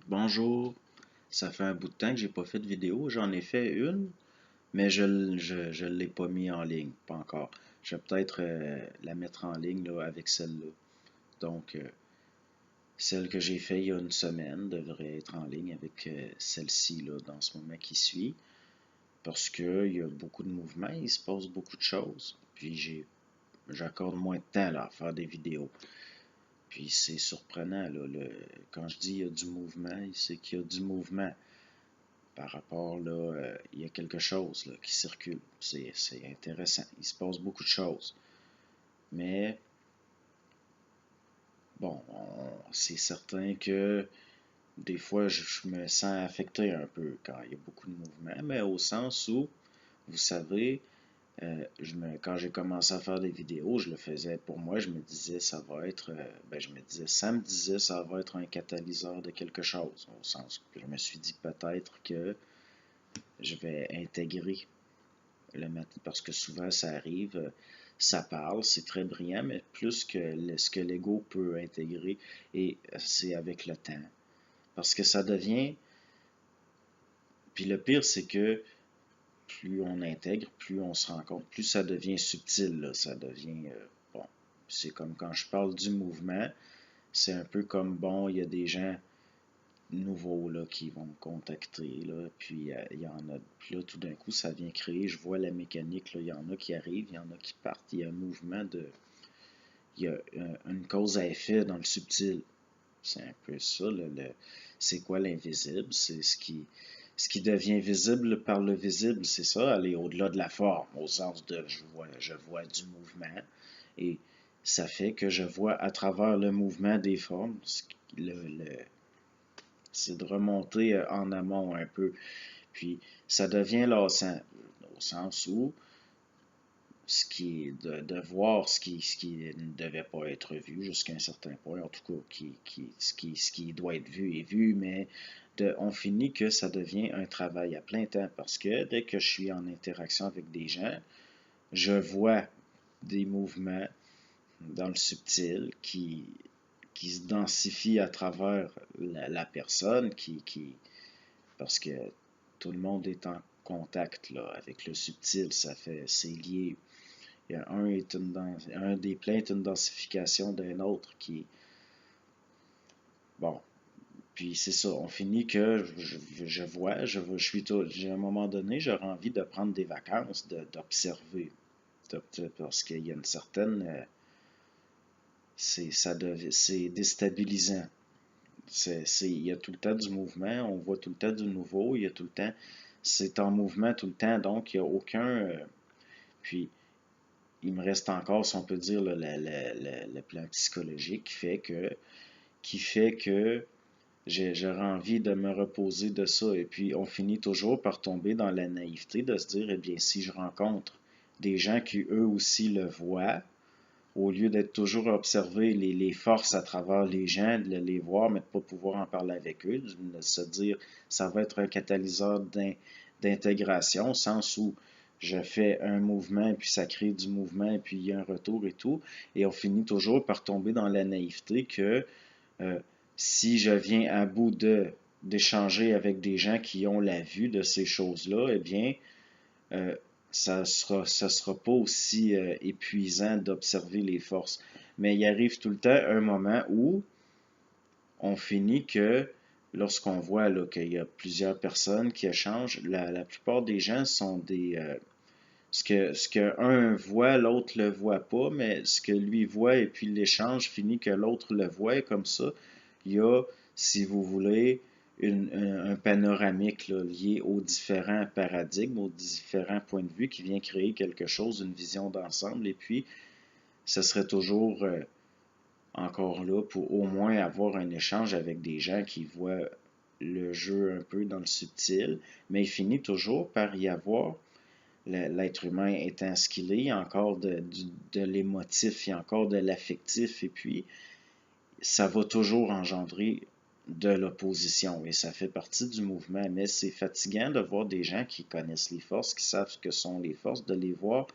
Bonjour, ça fait un bout de temps que j'ai pas fait de vidéo. J'en ai fait une, mais je l'ai pas mis en ligne, pas encore. Je vais peut-être la mettre en ligne là, avec celle-là. Donc, celle que j'ai fait il y a une semaine devrait être en ligne avec celle-ci là, dans ce moment qui suit. Parce qu'il y a beaucoup de mouvements, il se passe beaucoup de choses. Puis j'accorde moins de temps là, à faire des vidéos. Puis c'est surprenant, là, quand je dis il y a du mouvement, c'est qu'il y a du mouvement. Par rapport, là, il y a quelque chose là, qui circule. C'est intéressant. Il se passe beaucoup de choses. Mais, bon, c'est certain que des fois, je me sens affecté un peu quand il y a beaucoup de mouvements, mais au sens où, vous savez, quand j'ai commencé à faire des vidéos, je le faisais pour moi, je me disais, ça me disait, ça va être un catalyseur de quelque chose, au sens que je me suis dit peut-être que je vais intégrer le matin, parce que souvent ça arrive, ça parle, c'est très brillant, mais plus que ce que l'ego peut intégrer, et c'est avec le temps. Parce que ça devient, puis le pire c'est que plus on intègre, plus on se rend compte, plus ça devient subtil, là, ça devient, bon, c'est comme quand je parle du mouvement, c'est un peu comme, bon, il y a des gens nouveaux là, qui vont me contacter. Là, puis il y en a. Puis là, tout d'un coup, ça vient créer. Je vois la mécanique. Là, il y en a qui arrivent, il y en a qui partent. Il y a un mouvement de. Il y a une cause à effet dans le subtil. C'est un peu ça. C'est quoi l'invisible? C'est ce qui devient visible par le visible. C'est ça, aller au-delà de la forme, au sens de je vois du mouvement. Et ça fait que je vois à travers le mouvement des formes. C'est de remonter en amont un peu. Puis ça devient lassant, au sens où ce qui est de voir ce qui ne devait pas être vu jusqu'à un certain point, en tout cas, ce qui doit être vu est vu, mais on finit que ça devient un travail à plein temps parce que dès que je suis en interaction avec des gens, je vois des mouvements dans le subtil qui se densifient à travers la personne parce que tout le monde est en contact là, avec le subtil, c'est lié. Il y a un des plans est une densification d'un autre qui, bon, puis c'est ça, on finit que j'ai à un moment donné, j'aurais envie de prendre des vacances, d'observer, parce qu'il y a une certaine, c'est déstabilisant. Il y a tout le temps du mouvement, on voit tout le temps du nouveau, il y a tout le temps, c'est en mouvement tout le temps, donc il n'y a aucun. Puis, il me reste encore, si on peut dire, le plan psychologique qui fait que j'aurais envie de me reposer de ça. Et puis, on finit toujours par tomber dans la naïveté de se dire, eh bien, si je rencontre des gens qui eux aussi le voient, au lieu d'être toujours à observer les forces à travers les gens, de les voir, mais de ne pas pouvoir en parler avec eux, de se dire ça va être un catalyseur d'intégration, au sens où je fais un mouvement, puis ça crée du mouvement, et puis il y a un retour et tout, et on finit toujours par tomber dans la naïveté que euh, si je viens à bout d'échanger avec des gens qui ont la vue de ces choses-là, eh bien, euh, ça sera pas aussi épuisant d'observer les forces. Mais il arrive tout le temps un moment où on finit que lorsqu'on voit qu'il y a plusieurs personnes qui échangent, la plupart des gens sont des. Ce que un voit, l'autre le voit pas, mais ce que lui voit et puis l'échange finit que l'autre le voit, et comme ça, il y a, si vous voulez, un panoramique là, lié aux différents paradigmes, aux différents points de vue qui vient créer quelque chose, une vision d'ensemble, et puis ce serait toujours encore là pour au moins avoir un échange avec des gens qui voient le jeu un peu dans le subtil, mais il finit toujours par y avoir l'être humain étant ce qu'il est, il y a encore de l'émotif, il y a encore de l'affectif, et puis ça va toujours engendrer de l'opposition, et ça fait partie du mouvement, mais c'est fatigant de voir des gens qui connaissent les forces, qui savent ce que sont les forces, de les voir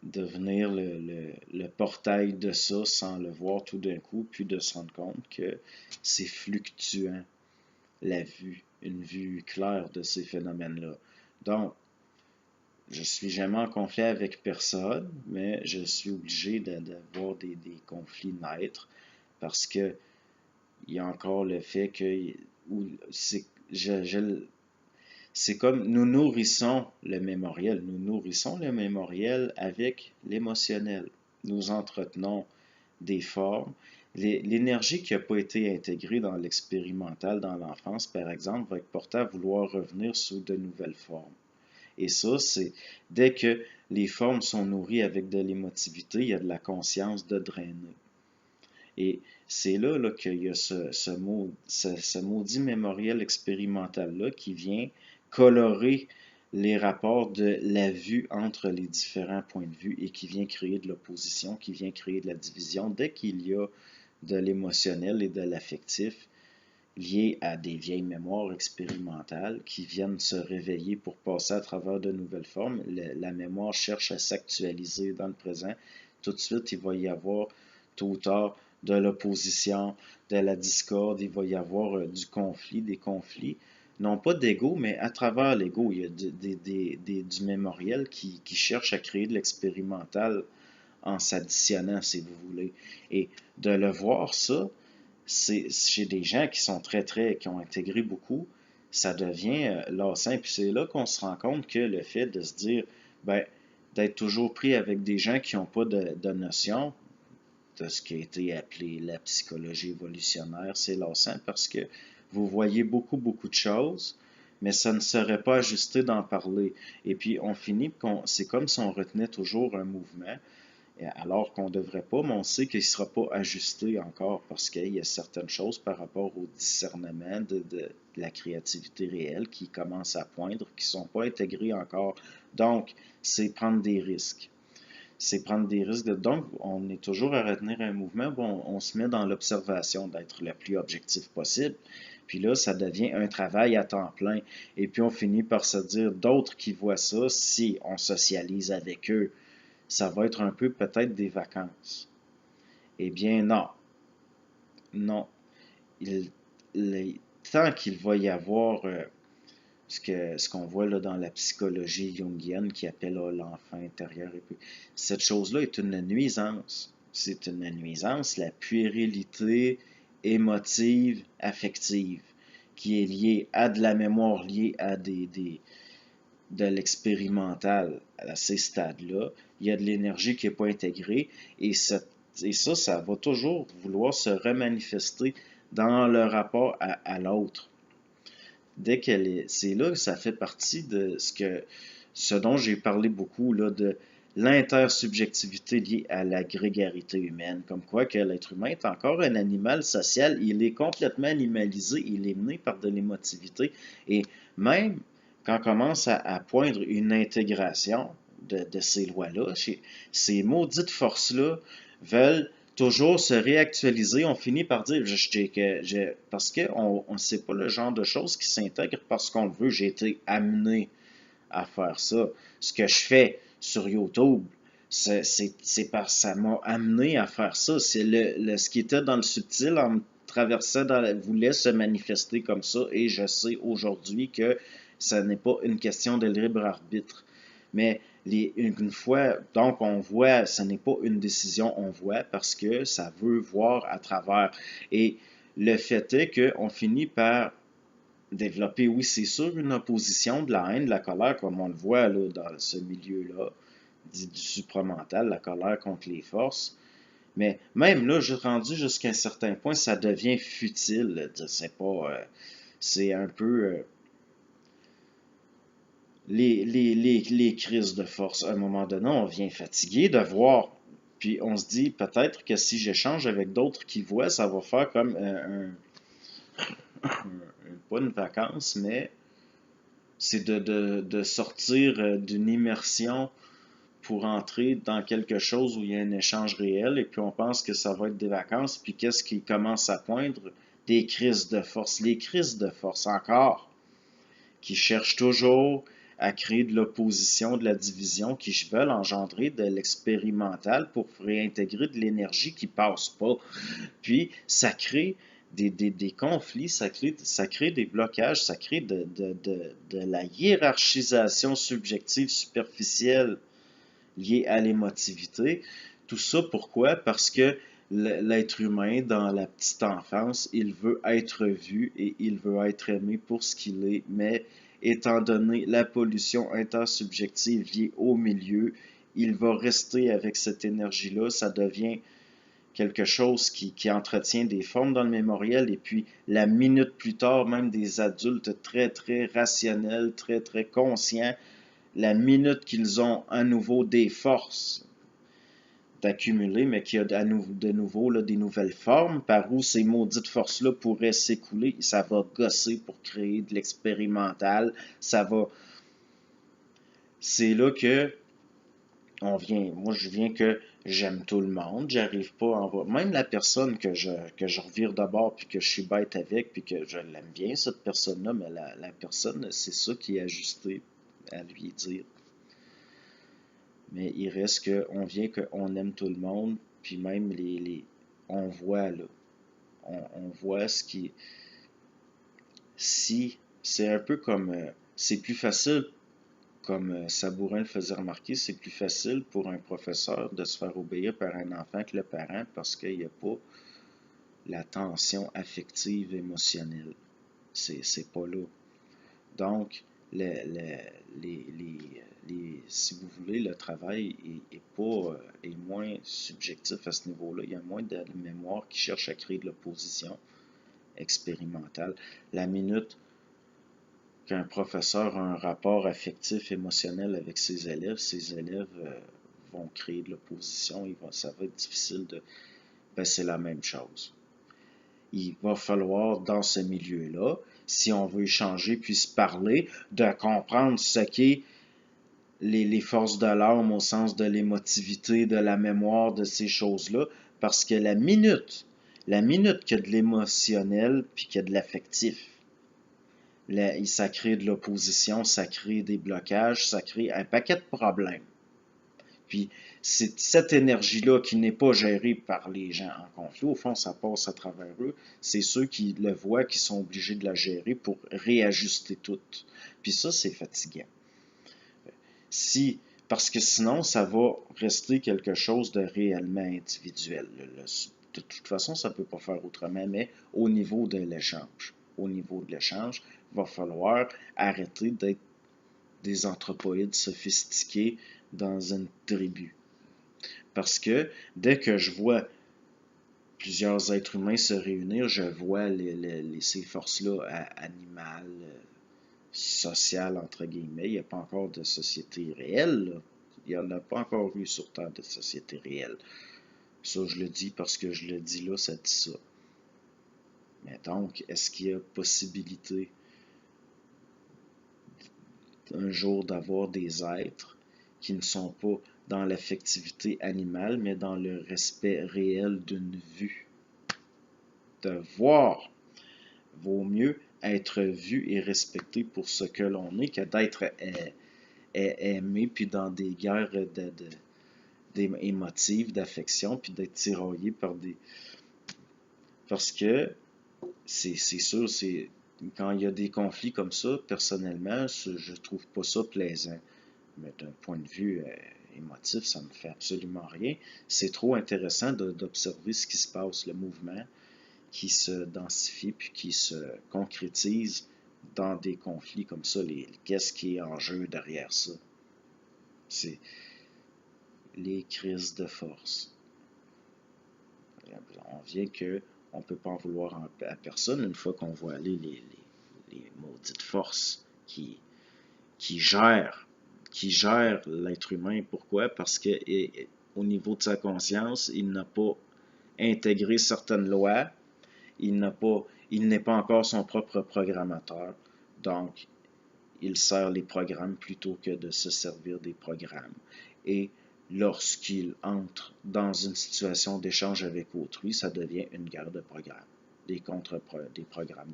devenir le portail de ça sans le voir tout d'un coup, puis de se rendre compte que c'est fluctuant, la vue, une vue claire de ces phénomènes-là. Donc, je suis jamais en conflit avec personne, mais je suis obligé de voir des conflits naître parce que il y a encore le fait que c'est c'est comme nous nourrissons le mémoriel avec l'émotionnel. Nous entretenons des formes. L'énergie qui n'a pas été intégrée dans l'expérimental dans l'enfance, par exemple, va être portée à vouloir revenir sous de nouvelles formes. Et ça, c'est dès que les formes sont nourries avec de l'émotivité, il y a de la conscience de drainer. Et c'est là qu'il y a ce maudit mémoriel expérimental-là qui vient colorer les rapports de la vue entre les différents points de vue et qui vient créer de l'opposition, qui vient créer de la division. Dès qu'il y a de l'émotionnel et de l'affectif lié à des vieilles mémoires expérimentales qui viennent se réveiller pour passer à travers de nouvelles formes, la mémoire cherche à s'actualiser dans le présent. Tout de suite, il va y avoir tôt ou tard de l'opposition, de la discorde, il va y avoir du conflit, des conflits, non pas d'ego, mais à travers l'ego, il y a du mémoriel qui cherche à créer de l'expérimental en s'additionnant, si vous voulez. Et de le voir, ça, c'est chez des gens qui sont qui ont intégré beaucoup, ça devient lassant. Puis c'est là qu'on se rend compte que le fait de se dire, ben, d'être toujours pris avec des gens qui n'ont pas de notion, de ce qui a été appelé la psychologie évolutionnaire, c'est lassant parce que vous voyez beaucoup de choses, mais ça ne serait pas ajusté d'en parler. Et puis on finit, c'est comme si on retenait toujours un mouvement, alors qu'on ne devrait pas, mais on sait qu'il ne sera pas ajusté encore parce qu'il y a certaines choses par rapport au discernement de la créativité réelle qui commencent à poindre, qui ne sont pas intégrées encore. Donc, c'est prendre des risques. C'est prendre des risques. Donc, on est toujours à retenir un mouvement, bon, on se met dans l'observation d'être le plus objectif possible. Puis là, ça devient un travail à temps plein. Et puis, on finit par se dire, d'autres qui voient ça, si on socialise avec eux, ça va être un peu peut-être des vacances. Eh bien, non. Non. Il, tant qu'il va y avoir ce qu'on voit là, dans la psychologie jungienne qui appelle l'enfant intérieur. Et puis, cette chose-là est une nuisance. C'est une nuisance, la puérilité émotive, affective, qui est liée à de la mémoire, liée à de l'expérimental à ces stades-là. Il y a de l'énergie qui n'est pas intégrée et ça, ça va toujours vouloir se remanifester dans le rapport à l'autre. Dès qu'elle est, c'est là que ça fait partie de ce dont j'ai parlé beaucoup, là, de l'intersubjectivité liée à la grégarité humaine, comme quoi que l'être humain est encore un animal social, il est complètement animalisé, il est mené par de l'émotivité, et même quand on commence à poindre une intégration de ces lois-là, ces maudites forces-là veulent toujours se réactualiser, on finit par dire parce qu'on ne sait pas le genre de choses qui s'intègrent parce qu'on le veut. J'ai été amené à faire ça. Ce que je fais sur YouTube, c'est parce que ça m'a amené à faire ça. C'est ce qui était dans le subtil en me traversant voulait se manifester comme ça et je sais aujourd'hui que ça n'est pas une question de libre arbitre. Mais une fois, donc on voit, ce n'est pas une décision, on voit parce que ça veut voir à travers. Et le fait est qu'on finit par développer, oui, c'est sûr, une opposition de la haine, de la colère, comme on le voit là, dans ce milieu-là, dit du supramental, la colère contre les forces. Mais même là, rendu jusqu'à un certain point, ça devient futile. C'est pas. C'est un peu. Les crises de force. À un moment donné, on vient fatigué de voir. Puis on se dit peut-être que si j'échange avec d'autres qui voient, ça va faire comme pas une vacance, mais c'est de sortir d'une immersion pour entrer dans quelque chose où il y a un échange réel et puis on pense que ça va être des vacances. Puis qu'est-ce qui commence à poindre? Des crises de force. Les crises de force encore, qui cherchent toujours à créer de l'opposition, de la division, qui veulent engendrer de l'expérimental pour réintégrer de l'énergie qui passe pas. Puis, ça crée des conflits, ça crée des blocages, ça crée de la hiérarchisation subjective superficielle liée à l'émotivité. Tout ça, pourquoi? Parce que l'être humain, dans la petite enfance, il veut être vu et il veut être aimé pour ce qu'il est, mais étant donné la pollution intersubjective liée au milieu, il va rester avec cette énergie-là, ça devient quelque chose qui entretient des formes dans le mémoriel, et puis la minute plus tard, même des adultes très, très rationnels, très, très conscients, la minute qu'ils ont à nouveau des forces d'accumuler, mais qu'il y a de nouveau là, des nouvelles formes par où ces maudites forces-là pourraient s'écouler, ça va gosser pour créer de l'expérimental, ça va... C'est là que moi je viens que j'aime tout le monde, j'arrive pas à en voir. Même la personne que je revire d'abord, puis que je suis bête avec, puis que je l'aime bien, cette personne-là, mais la personne, c'est ça qui est ajusté à lui dire. Mais il reste qu'on vient qu'on aime tout le monde, puis même on voit là, on voit ce qui... Si, c'est un peu comme... c'est plus facile, comme Sabourin le faisait remarquer, c'est plus facile pour un professeur de se faire obéir par un enfant que le parent parce qu'il n'y a pas la tension affective, émotionnelle. C'est pas là. Donc, si vous voulez, le travail est moins subjectif à ce niveau-là. Il y a moins de mémoire qui cherche à créer de l'opposition expérimentale. La minute qu'un professeur a un rapport affectif, émotionnel avec ses élèves vont créer de l'opposition, ça va être difficile de... Ben, c'est la même chose. Il va falloir, dans ce milieu-là, si on veut échanger puis se parler, de comprendre ce qu'est les forces de l'âme au sens de l'émotivité, de la mémoire, de ces choses-là, parce que la minute qu'il y a de l'émotionnel puis qu'il y a de l'affectif, ça crée de l'opposition, ça crée des blocages, ça crée un paquet de problèmes. Puis c'est cette énergie-là qui n'est pas gérée par les gens en conflit. Au fond, ça passe à travers eux. C'est ceux qui le voient qui sont obligés de la gérer pour réajuster tout. Puis ça, c'est fatigant. Parce que sinon, ça va rester quelque chose de réellement individuel. De toute façon, ça ne peut pas faire autrement, mais au niveau de l'échange. Au niveau de l'échange, il va falloir arrêter d'être des anthropoïdes sophistiqués dans une tribu. Parce que dès que je vois plusieurs êtres humains se réunir, je vois ces forces-là animales, sociales, entre guillemets. Il n'y a pas encore de société réelle, là. Il n'y en a pas encore eu sur Terre de société réelle. Ça, je le dis parce que je le dis là, ça dit ça. Mais donc, est-ce qu'il y a possibilité un jour d'avoir des êtres qui ne sont pas dans l'affectivité animale, mais dans le respect réel d'une vue? De voir vaut mieux être vu et respecté pour ce que l'on est que d'être aimé, puis dans des guerres émotives, d'affection, puis d'être tiraillé par des... Parce que c'est sûr, quand il y a des conflits comme ça, personnellement, je trouve pas ça plaisant. Mais d'un point de vue émotif, ça me fait absolument rien. C'est trop intéressant d'observer ce qui se passe, le mouvement qui se densifie puis qui se concrétise dans des conflits comme ça. Qu'est-ce qui est en jeu derrière ça? C'est les crises de force. On vient que on ne peut pas en vouloir à personne une fois qu'on voit aller les maudites forces qui gèrent l'être humain. Pourquoi? Parce que au niveau de sa conscience, il n'a pas intégré certaines lois, il n'est pas encore son propre programmateur. Donc, il sert les programmes plutôt que de se servir des programmes. Et lorsqu'il entre dans une situation d'échange avec autrui, ça devient une guerre de programmes, des programmes.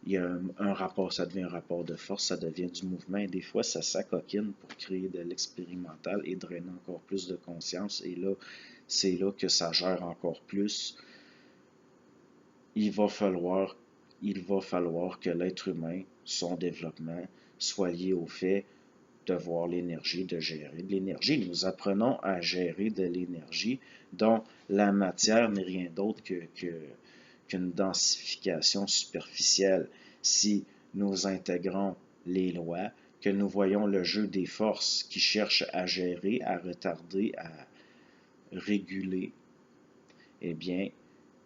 il y a un rapport, ça devient un rapport de force, ça devient du mouvement, et des fois, ça s'acoquine pour créer de l'expérimental et drainer encore plus de conscience, et là, c'est là que ça gère encore plus. Il va falloir, il va falloir que l'être humain, son développement, soit lié au fait de voir l'énergie, de gérer de l'énergie. Nous apprenons à gérer de l'énergie dont la matière n'est rien d'autre qu'une densification superficielle. Si nous intégrons les lois, que nous voyons le jeu des forces qui cherchent à gérer, à retarder, à réguler, eh bien,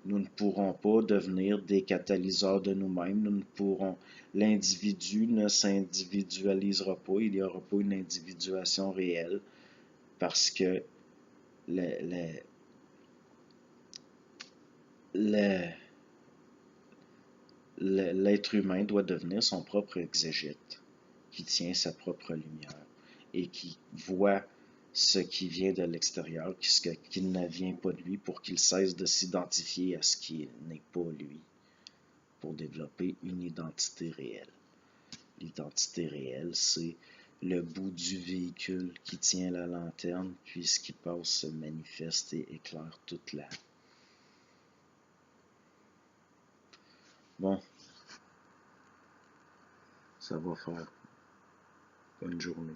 nous ne pourrons pas devenir des catalyseurs de nous-mêmes. Nous ne pourrons. L'individu ne s'individualisera pas. Il n'y aura pas une individuation réelle parce que l'être humain doit devenir son propre exégète, qui tient sa propre lumière et qui voit ce qui vient de l'extérieur, ce qui ne vient pas de lui, pour qu'il cesse de s'identifier à ce qui n'est pas lui, pour développer une identité réelle. L'identité réelle, c'est le bout du véhicule qui tient la lanterne, puis ce qui passe se manifeste et éclaire toute la... Bon, ça va faire. Bonne journée.